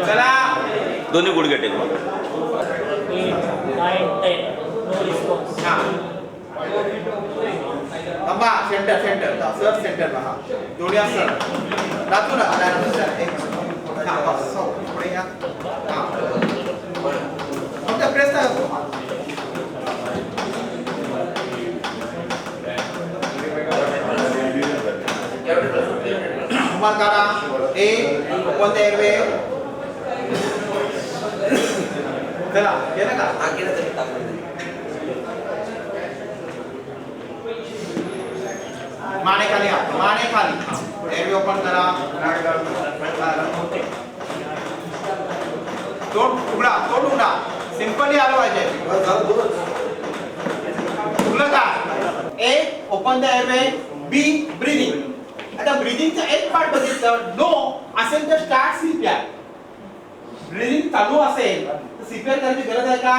चला दोन्ही गुडघे टेकवा. 9, 10. No response. थांबा. सेंटर सेंटर सर सेंटर हा जोड्या सर रातून पुढे या. फक्त प्रेस करा. रुमाल काढा. ए ओपन द एअरवे. चला केलं का? माने खाली माने खाली. एअरवे ओपन करा. तोंड उघडा. सिंपली आलं पाहिजे. उघडलं का? A open the airway. B breathing. आता ब्रीदिंगचा एक पार्ट बघितलं. नो असेल तर स्टार्ट सीपीआर. ब्रीदिंग चालू असेल तर सीपीआर करायची गरज आहे का?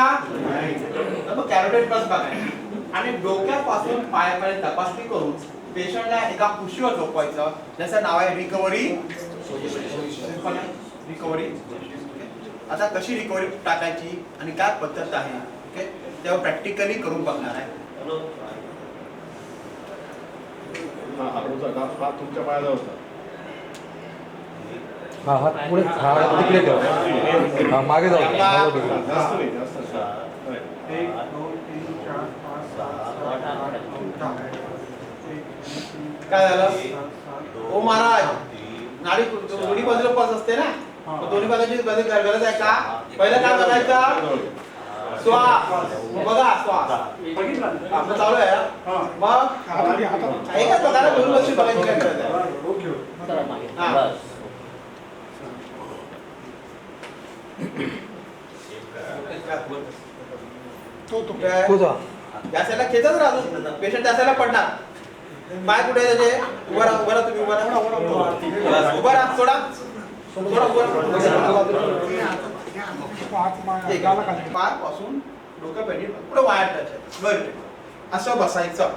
तर मग कॅरोटेड प्लस बघायचं आणि डोक्यापासून पायापर्यंत तपासणी करून पेशंटला एका खुशीवर झोपवायचं. ज्याचं नाव आहे रिकव्हरी. रिकव्हरी. आता कशी रिकव्हरी टाकायची आणि काय पद्धत आहे ओके तेव्हा प्रॅक्टिकली करून बघणार आहे. तुमच्या पायाला होता. हात पुढे तिकडे ठेवा. मागे जाऊ. जास्त नाही जास्त. 1 2 3 4 5 6 काय झालं? ओ महाराज नाडी दोन्ही बाजूला पल्स असते ना. दोन्ही बाजूची गरज आहे का? पहिलं काय बघायचं? श्वास. बघा श्वास आपलं चालू आहे. मग एकच बघायला दोन लक्ष बघायची काय गरज आहे? या साईडला खेचत राहतो पेशंट. त्या साईडला पडणार. पाय कुठे आहे त्याचे? उभा राहा तुम्ही. उभा राहा. सोडा. पायापासून डोक्यापर्यंत पुढे वायर टच आहे. बरं असं बसायचं.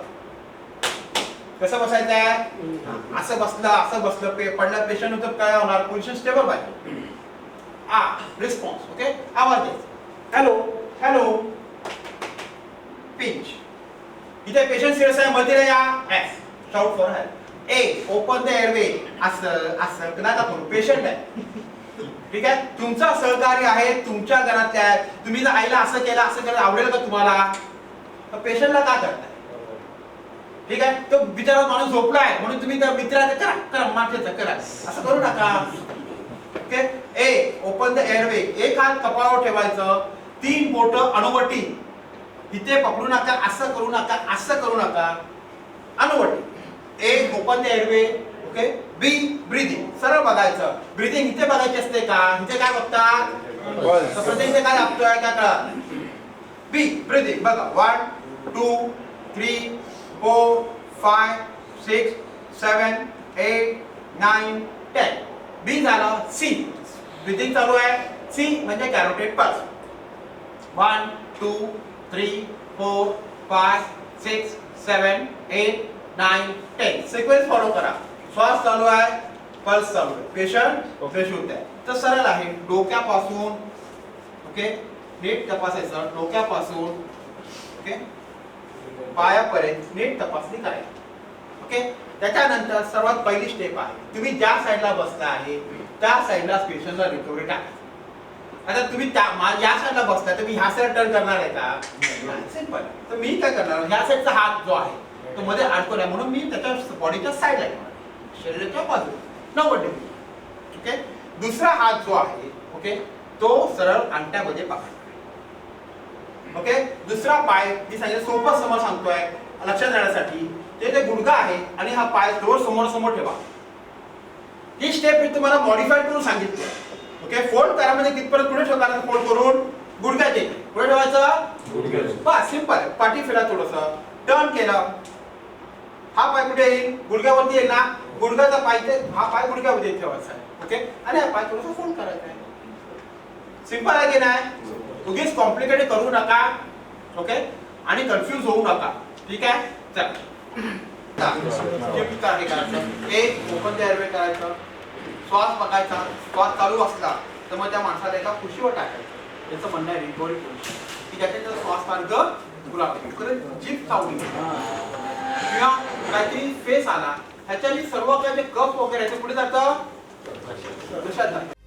कसं बसायचं आहे? असं बसलं पडलं पेशंट होतं काय होणार? पोझिशन स्टेबल पाहिजे. Response okay. आवाज द्यायचा. Hello pinch. इथे पेशंट सिरियस आहे. मध्ये या S shout for help. A open the airway. असं नका करू. पेशंट आहे. ठीक आहे. तुमचा सहकारी आहे. तुमच्या घरातल्या आहे. तुम्ही जर आईला असं केलं आवडेल का तुम्हाला? पेशंटला का करताय? ठीक आहे. तो बिचारा माणूस झोपला आहे म्हणून तुम्ही त्या मित्राला करा माथेचा करा असं करू नका. Okay. A open the airway. एक हात कपाळावर ठेवायचं. 3 बोटं अनुवटी. इथे पकडू नका. असं करू नका. अनुवटी. A open the airway. Okay. B breathing. सरळ बघायचं. ब्रीदिंग इथे बघायची असते का? इथे काय बघतात? इथे काय दाबतोय काय कळत? बी ब्रीदिंग बघा. 1 2 3 4 5 6 7 8 9 10. बी झालं. सी ब्रीदिंग चालू आहे. सी म्हणजे कॅरोटेड पल्स. 1 2 3 4 5 6 7 8 9 10. सिक्वेन्स फॉलो करा. श्वास चालू आहे. पल्स चालू आहे. पेशंट फ्रेश होत आहे. तर सरळ आहे. डोक्यापासून ओके नीट तपासायचं. डोक्यापासून ओके पायापर्यंत नीट तपासणी करायची. ओके. त्याच्यानंतर सर्वात पहिली स्टेप आहे. तुम्ही ज्या साईडला बसला आहे त्या साईडला पेशंटला रिकव्हरी टाकायची. आता तुम्ही या साईडला बसता तर मी ह्या साईड टर्न करणार आहे का? सिंपल. तर मी काय करणार? ह्या साईडचा हात जो आहे तो मध्ये अडकवला म्हणून मी त्याच्या बॉडीच्या साईडला शरीराच्या बाजूला 90 डिग्री. ओके. दुसरा हात जो आहे ओके तो सरळ अंगठ्यामध्ये पकडा. ओके. दुसरा पाय मी सांगितलं सोपं समोर सांगतोय लक्षात राहण्यासाठी. ते गुडघा आहे आणि हा पाय जवळ समोर ठेवा. ही स्टेप मी तुम्हाला मॉडिफाय करून सांगितली. ओके. फोल्ड करा म्हणजे कितपर्यंत पुढे ठेवता? फोल्ड करून गुडघ्याचे पुढे ठेवायचं. बस सिंपल. पाठी फिरा थोडंसं. टर्न केलं. हा पाय कुठे येईल? गुडघ्यावरती येईल ना. गुडघ्याचा पाय हा पाय गुडघ्यावरती ठेवायचा आहे. ओके. आणि हा पाय थोडासा फोल्ड करायचा आहे. सिंपल आहे की नाही? उगीच कॉम्प्लिकेटेड करू नका. ओके. आणि कन्फ्यूज होऊ नका. ठीक आहे. चला. ए ओपन द एअरवे करायचं. श्वास बघायचा, श्वास चालू असला तर मग त्या माणसाला एका खुशीवर टाकायचं. त्याचं म्हणणं आहे रिबॉडी पोझिशन की ज्याच्या श्वास मार्ग खुला होतो. जीभ चावली किंवा काहीतरी फेस आला ह्याच्यानी सर्व काही जे कफ वगैरे आहे ते पुढे जातं घशात जातं.